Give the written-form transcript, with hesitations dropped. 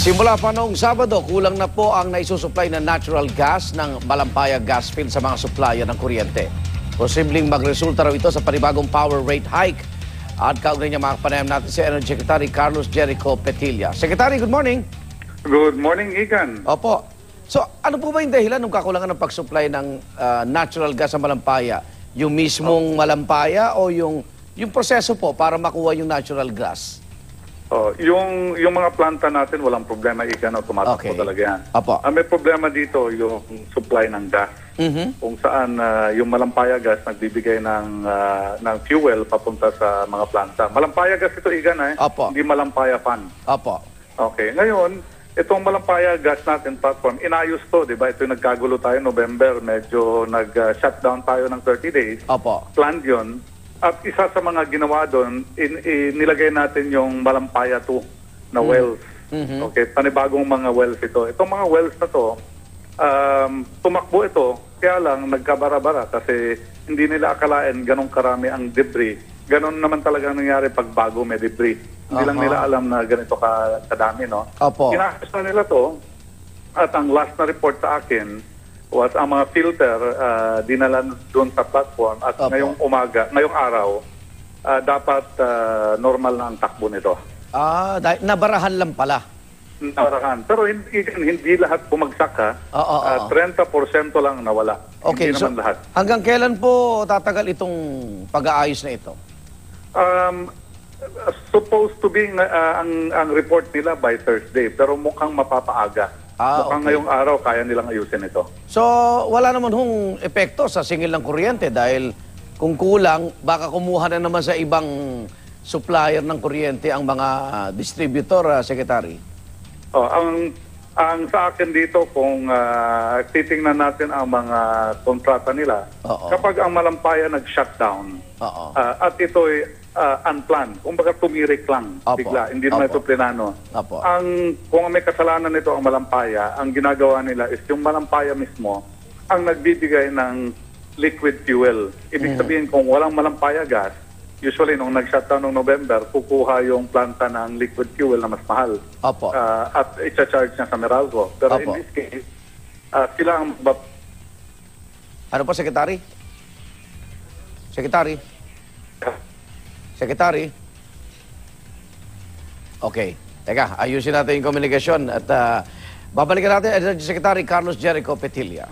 Simula pa noong Sabado, kulang na po ang naisusupply na natural gas ng Malampaya Gas Field sa mga supplier ng kuryente. Posibleng magresulta raw ito sa panibagong power rate hike. At kaugnay niya makapanayam natin si Energy Secretary Carlos Jericho Petilla. Secretary, good morning. Good morning, Igan. Opo. So, ano po ba yung dahilan ng kakulangan ng pag-supply ng natural gas sa Malampaya? Yung mismong Malampaya o yung proseso po para makuha yung natural gas? Yung mga planta natin, walang problema, Igan, tumatakbo talaga yan. Opo. May problema dito yung supply ng gas. Kung saan yung Malampaya gas nagbibigay ng fuel papunta sa mga planta. Malampaya gas ito, Igan, Opo. hindi Malampaya fan. Opo. Okay, ngayon, itong Malampaya gas natin platform, inayos to, di ba? Ito yung nagkagulo tayo November, medyo nag-shutdown tayo ng 30 days. Opo. Planned yun. At isa sa mga ginawa doon, nilagay natin yung Malampaya 2 na wells. Okay, panibagong mga wells ito. Itong mga wells na to, tumakbo ito, kaya lang nagkabara-bara kasi hindi nila akalain ganong karami ang debris. Ganon naman talaga nangyari pag bago may debris. Hindi lang nila alam na ganito kadami, no? Opo. Inaayos na nila to, at ang last na report sa akin was ang mga filter dinala doon sa platform at Opo. ngayong araw, dapat normal na ang takbo nito. Nabarahan lang pala. Nabarahan. Pero hindi lahat bumagsak, ha? 30% lang nawala. Okay, hindi so naman lahat. hanggang kailan po tatagal itong pag-aayos na ito? Supposed to be ang report nila by Thursday, pero mukhang mapapaaga. Mukhang ngayong araw kaya nilang ayusin ito. So, wala naman hong epekto sa singil ng kuryente dahil kung kulang, baka kumuha na naman sa ibang supplier ng kuryente ang mga distributor, Secretary. Ang sa akin dito, kung titingnan natin ang mga kontrata nila, kapag ang Malampaya nag-shutdown at ito'y unplanned, kumbaga tumirik lang bigla, hindi naman ito plinano. Kung may kasalanan nito ang Malampaya, ang ginagawa nila is yung Malampaya mismo ang nagbibigay ng liquid fuel. Ibig sabihin, kung walang Malampaya gas, usually nung nag-shutdown noong November, kukuha yung planta ng liquid fuel na mas mahal. At i-charge niya sa Meralco. Pero in this case, sila ang... Ano po, Secretary? Secretary? Secretary? Okay. Teka, ayusin natin yung komunikasyon at babalikan natin Energy Secretary Carlos Jericho Petilla.